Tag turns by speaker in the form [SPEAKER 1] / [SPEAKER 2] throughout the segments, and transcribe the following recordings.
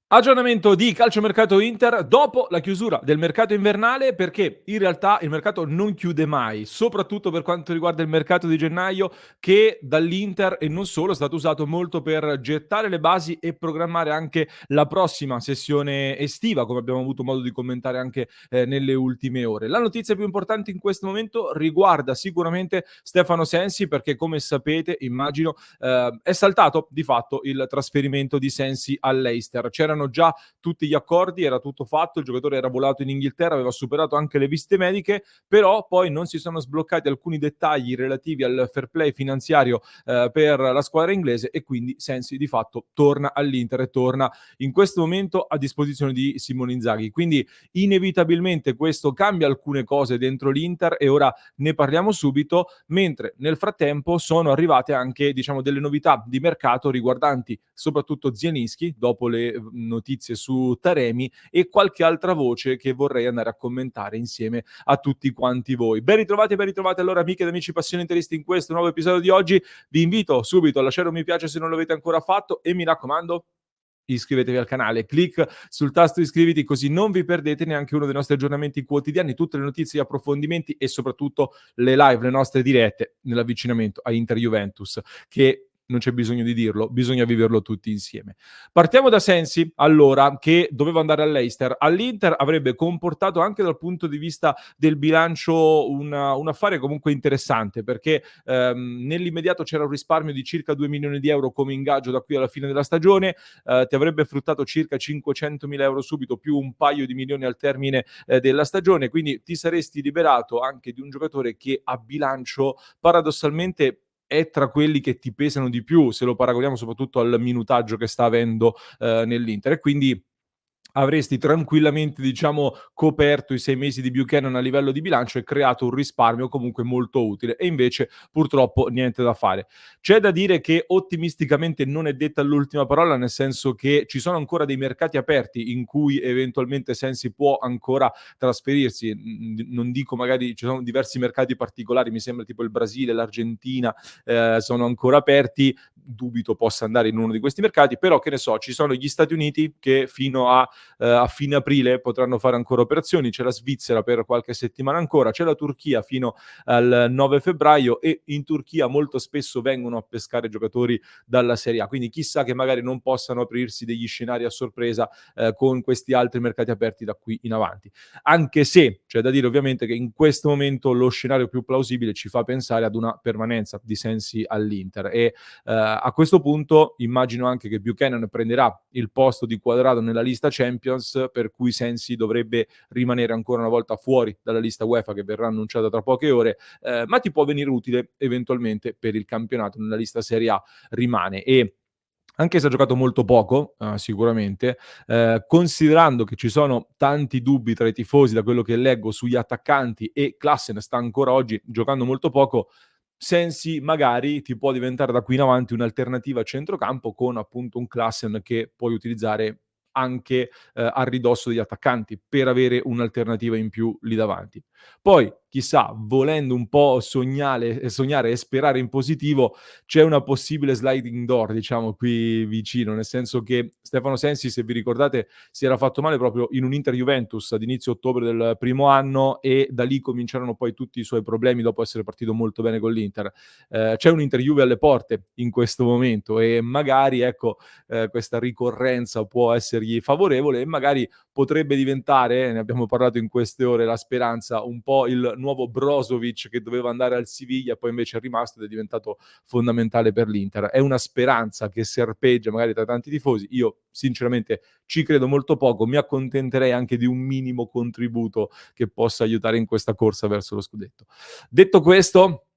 [SPEAKER 1] Aggiornamento di calciomercato Inter dopo la chiusura del mercato invernale, perché in realtà il mercato non chiude mai, soprattutto per quanto riguarda il mercato di gennaio, che dall'Inter e non solo è stato usato molto per gettare le basi e programmare anche la prossima sessione estiva, come abbiamo avuto modo di commentare anche nelle ultime ore. La notizia più importante in questo momento riguarda sicuramente Stefano Sensi, perché come sapete, immagino, è saltato di fatto il trasferimento di Sensi all'Leicester. C'erano già tutti gli accordi, era tutto fatto, il giocatore era volato in Inghilterra, aveva superato anche le visite mediche, però poi non si sono sbloccati alcuni dettagli relativi al fair play finanziario per la squadra inglese e quindi Sensi di fatto torna all'Inter e torna in questo momento a disposizione di Simone Inzaghi. Quindi inevitabilmente questo cambia alcune cose dentro l'Inter e ora ne parliamo subito, mentre nel frattempo sono arrivate anche delle novità di mercato riguardanti soprattutto Zielinski dopo le notizie su Taremi e qualche altra voce che vorrei andare a commentare insieme a tutti quanti voi. Ben ritrovati allora amiche ed amici passioni interisti in questo nuovo episodio di oggi. Vi invito subito a lasciare un mi piace se non l'avete ancora fatto e mi raccomando iscrivetevi al canale, clic sul tasto iscriviti così non vi perdete neanche uno dei nostri aggiornamenti quotidiani, tutte le notizie, gli approfondimenti e soprattutto le live, le nostre dirette nell'avvicinamento a Inter-Juventus, che non c'è bisogno di dirlo, bisogna viverlo tutti insieme. Partiamo da Sensi, allora, che doveva andare all'Leicester. All'Inter avrebbe comportato anche dal punto di vista del bilancio un affare comunque interessante, perché nell'immediato c'era un risparmio di circa 2 milioni di euro come ingaggio da qui alla fine della stagione, ti avrebbe fruttato circa 500.000 euro subito più un paio di milioni al termine della stagione, quindi ti saresti liberato anche di un giocatore che a bilancio paradossalmente è tra quelli che ti pesano di più se lo paragoniamo soprattutto al minutaggio che sta avendo nell'Inter e quindi avresti tranquillamente, coperto i 6 mesi di Buchanan a livello di bilancio e creato un risparmio comunque molto utile. E invece, purtroppo, niente da fare. C'è da dire che ottimisticamente non è detta l'ultima parola, nel senso che ci sono ancora dei mercati aperti in cui eventualmente Sensi può ancora trasferirsi. Non dico magari, ci sono diversi mercati particolari, mi sembra tipo il Brasile, l'Argentina, sono ancora aperti. Dubito possa andare in uno di questi mercati, però che ne so, ci sono gli Stati Uniti che fino a fine aprile potranno fare ancora operazioni, c'è la Svizzera per qualche settimana ancora, c'è la Turchia fino al 9 febbraio e in Turchia molto spesso vengono a pescare giocatori dalla Serie A, quindi chissà che magari non possano aprirsi degli scenari a sorpresa con questi altri mercati aperti da qui in avanti. Anche se c'è da dire ovviamente che in questo momento lo scenario più plausibile ci fa pensare ad una permanenza di Sensi all'Inter e a questo punto immagino anche che Buchanan prenderà il posto di Quadrado nella lista Champions, per cui Sensi dovrebbe rimanere ancora una volta fuori dalla lista UEFA che verrà annunciata tra poche ore, ma ti può venire utile eventualmente per il campionato, nella lista Serie A rimane e anche se ha giocato molto poco, sicuramente, considerando che ci sono tanti dubbi tra i tifosi da quello che leggo sugli attaccanti e Klassen sta ancora oggi giocando molto poco, Sensi magari ti può diventare da qui in avanti un'alternativa a centrocampo con appunto un Klassen che puoi utilizzare anche a ridosso degli attaccanti per avere un'alternativa in più lì davanti. Poi, chissà, volendo un po' sognare e sperare in positivo, c'è una possibile sliding door, diciamo, qui vicino, nel senso che Stefano Sensi, se vi ricordate, si era fatto male proprio in un Inter-Juventus ad inizio ottobre del primo anno e da lì cominciarono poi tutti i suoi problemi dopo essere partito molto bene con l'Inter. C'è un Inter-Juve alle porte in questo momento e magari, ecco, questa ricorrenza può essergli favorevole e magari potrebbe diventare, ne abbiamo parlato in queste ore, la speranza, un po' il nuovo Brozovic che doveva andare al Siviglia, poi invece è rimasto ed è diventato fondamentale per l'Inter. È una speranza che serpeggia magari tra tanti tifosi. Io sinceramente ci credo molto poco, mi accontenterei anche di un minimo contributo che possa aiutare in questa corsa verso lo scudetto. Detto questo,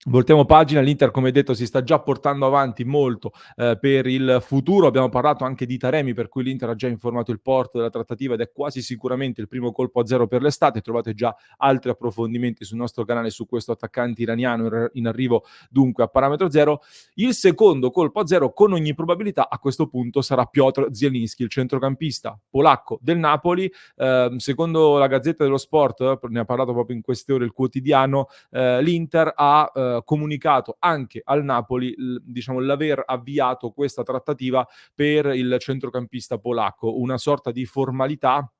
[SPEAKER 1] voltiamo pagina, l'Inter come detto si sta già portando avanti molto per il futuro, abbiamo parlato anche di Taremi per cui l'Inter ha già informato il Porto della trattativa ed è quasi sicuramente il primo colpo a zero per l'estate, trovate già altri approfondimenti sul nostro canale su questo attaccante iraniano in arrivo dunque a parametro zero. Il secondo colpo a zero con ogni probabilità a questo punto sarà Piotr Zielinski, il centrocampista polacco del Napoli, secondo la Gazzetta dello Sport, ne ha parlato proprio in queste ore il quotidiano, l'Inter ha comunicato anche al Napoli diciamo l'aver avviato questa trattativa per il centrocampista polacco, una sorta di formalità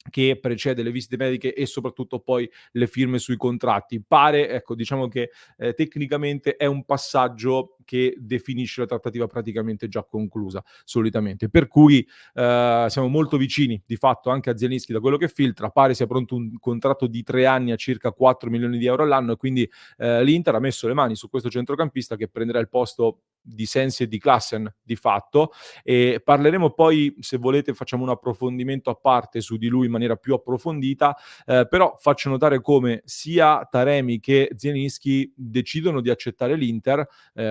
[SPEAKER 1] che precede le visite mediche e soprattutto poi le firme sui contratti. Pare, ecco, diciamo che, tecnicamente è un passaggio che definisce la trattativa praticamente già conclusa, solitamente. Per cui, siamo molto vicini, di fatto, anche a Zielinski da quello che filtra. Pare sia pronto un contratto di 3 anni a circa 4 milioni di euro all'anno e quindi, l'Inter ha messo le mani su questo centrocampista che prenderà il posto di Sensi e di Klaassen, di fatto, e parleremo poi, se volete, facciamo un approfondimento a parte su di lui in maniera più approfondita, però faccio notare come sia Taremi che Zielinski decidono di accettare l'Inter,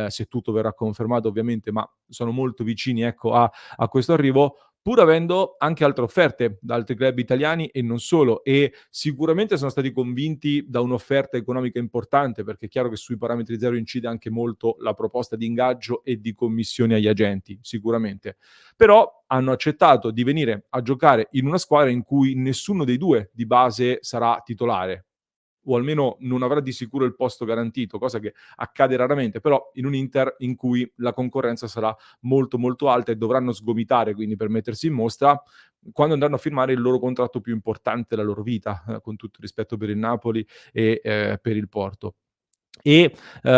[SPEAKER 1] se tutto verrà confermato ovviamente, ma sono molto vicini, ecco, a questo arrivo, pur avendo anche altre offerte da altri club italiani e non solo, e sicuramente sono stati convinti da un'offerta economica importante, perché è chiaro che sui parametri zero incide anche molto la proposta di ingaggio e di commissioni agli agenti, sicuramente. Però hanno accettato di venire a giocare in una squadra in cui nessuno dei due di base sarà titolare, o almeno non avrà di sicuro il posto garantito, cosa che accade raramente, però in un Inter in cui la concorrenza sarà molto molto alta e dovranno sgomitare quindi per mettersi in mostra quando andranno a firmare il loro contratto più importante della loro vita, con tutto il rispetto per il Napoli e per il Porto. E,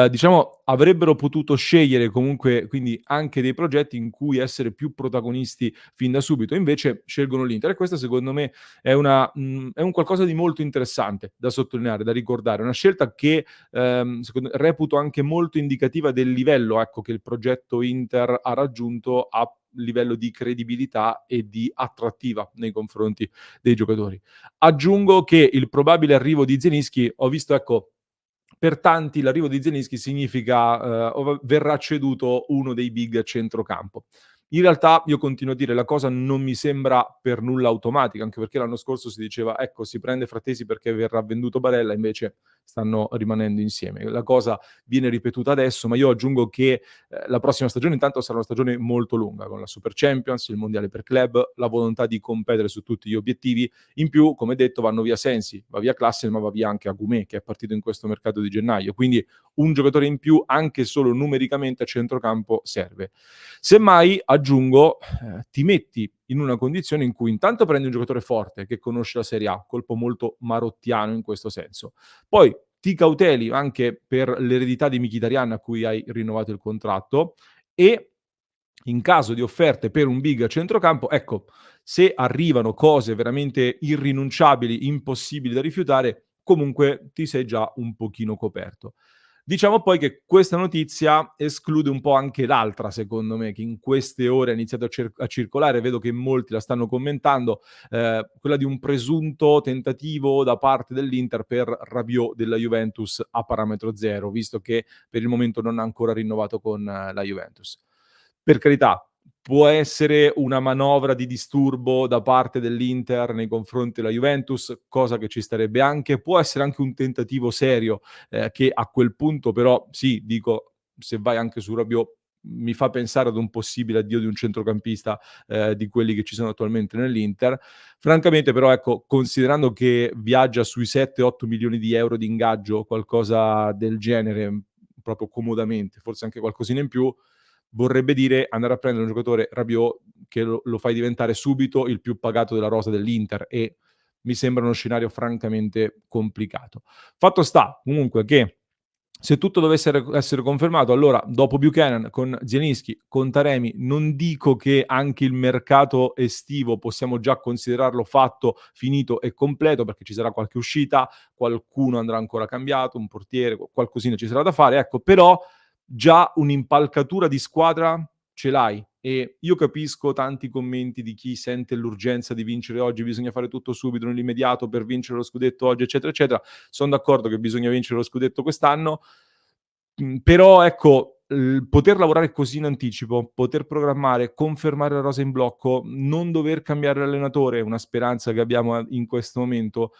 [SPEAKER 1] diciamo avrebbero potuto scegliere comunque quindi anche dei progetti in cui essere più protagonisti fin da subito, invece scelgono l'Inter e questo secondo me è un qualcosa di molto interessante da sottolineare, da ricordare. Una scelta che, reputo anche molto indicativa del livello, ecco, che il progetto Inter ha raggiunto a livello di credibilità e di attrattiva nei confronti dei giocatori. Aggiungo che il probabile arrivo di Zielinski ho visto, ecco, per tanti l'arrivo di Zielinski significa, verrà ceduto uno dei big a centrocampo. In realtà io continuo a dire la cosa non mi sembra per nulla automatica, anche perché l'anno scorso si diceva: "Ecco, si prende Frattesi perché verrà venduto Barella", invece stanno rimanendo insieme. La cosa viene ripetuta adesso, ma io aggiungo che, la prossima stagione intanto sarà una stagione molto lunga, con la Super Champions, il mondiale per club, la volontà di competere su tutti gli obiettivi. In più, come detto, vanno via Sensi, va via Klassen, ma va via anche Agumé, che è partito in questo mercato di gennaio. Quindi un giocatore in più, anche solo numericamente a centrocampo, serve. Semmai, aggiungo, ti metti in una condizione in cui intanto prendi un giocatore forte, che conosce la Serie A, colpo molto marottiano in questo senso. Poi ti cauteli anche per l'eredità di Mkhitaryan a cui hai rinnovato il contratto e in caso di offerte per un big a centrocampo, ecco, se arrivano cose veramente irrinunciabili, impossibili da rifiutare, comunque ti sei già un pochino coperto. Diciamo poi che questa notizia esclude un po' anche l'altra, secondo me, che in queste ore ha iniziato a circolare, vedo che molti la stanno commentando, quella di un presunto tentativo da parte dell'Inter per Rabiot della Juventus a parametro zero, visto che per il momento non ha ancora rinnovato con la Juventus. Per carità, può essere una manovra di disturbo da parte dell'Inter nei confronti della Juventus, cosa che ci starebbe anche. Può essere anche un tentativo serio, che a quel punto però sì, dico, se vai anche su Rabiot, mi fa pensare ad un possibile addio di un centrocampista, di quelli che ci sono attualmente nell'Inter. Francamente però, ecco, considerando che viaggia sui 7, 8 milioni di euro di ingaggio, qualcosa del genere, proprio comodamente, forse anche qualcosina in più, vorrebbe dire andare a prendere un giocatore, Rabiot, che lo fai diventare subito il più pagato della rosa dell'Inter e mi sembra uno scenario francamente complicato. Fatto sta comunque che se tutto dovesse essere confermato, allora dopo Buchanan con Zielinski, con Taremi, non dico che anche il mercato estivo possiamo già considerarlo fatto, finito e completo, perché ci sarà qualche uscita, qualcuno andrà ancora cambiato, un portiere, qualcosina ci sarà da fare, ecco, però già un'impalcatura di squadra ce l'hai e io capisco tanti commenti di chi sente l'urgenza di vincere oggi, bisogna fare tutto subito, nell'immediato per vincere lo scudetto oggi, eccetera, eccetera. Son d'accordo che bisogna vincere lo scudetto quest'anno, però ecco, poter lavorare così in anticipo, poter programmare, confermare la rosa in blocco, non dover cambiare allenatore, una speranza che abbiamo in questo momento,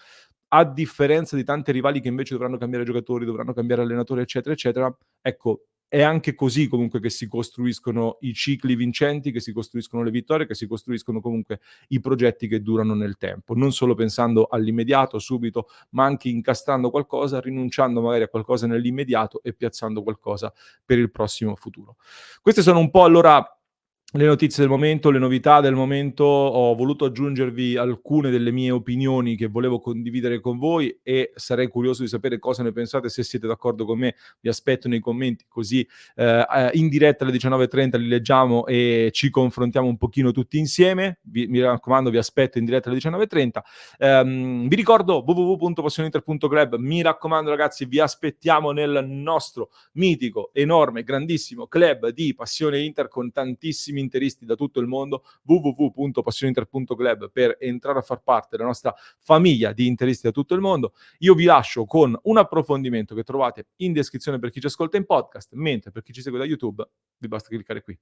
[SPEAKER 1] a differenza di tante rivali che invece dovranno cambiare giocatori, dovranno cambiare allenatore, eccetera, eccetera, ecco, è anche così comunque che si costruiscono i cicli vincenti, che si costruiscono le vittorie, che si costruiscono comunque i progetti che durano nel tempo, non solo pensando all'immediato, subito, ma anche incastrando qualcosa, rinunciando magari a qualcosa nell'immediato e piazzando qualcosa per il prossimo futuro. Queste sono un po' allora le notizie del momento, le novità del momento. Ho voluto aggiungervi alcune delle mie opinioni che volevo condividere con voi e sarei curioso di sapere cosa ne pensate. Se siete d'accordo con me, vi aspetto nei commenti, così in diretta alle 19:30 li leggiamo e ci confrontiamo un pochino tutti insieme. Mi raccomando, vi aspetto in diretta alle 19:30. Vi ricordo www.passioninter.club. Mi raccomando ragazzi, vi aspettiamo nel nostro mitico, enorme, grandissimo club di Passione Inter con tantissimi interisti da tutto il mondo. www.passioneinter.club per entrare a far parte della nostra famiglia di interisti da tutto il mondo. Io vi lascio con un approfondimento che trovate in descrizione per chi ci ascolta in podcast, mentre per chi ci segue da YouTube vi basta cliccare qui.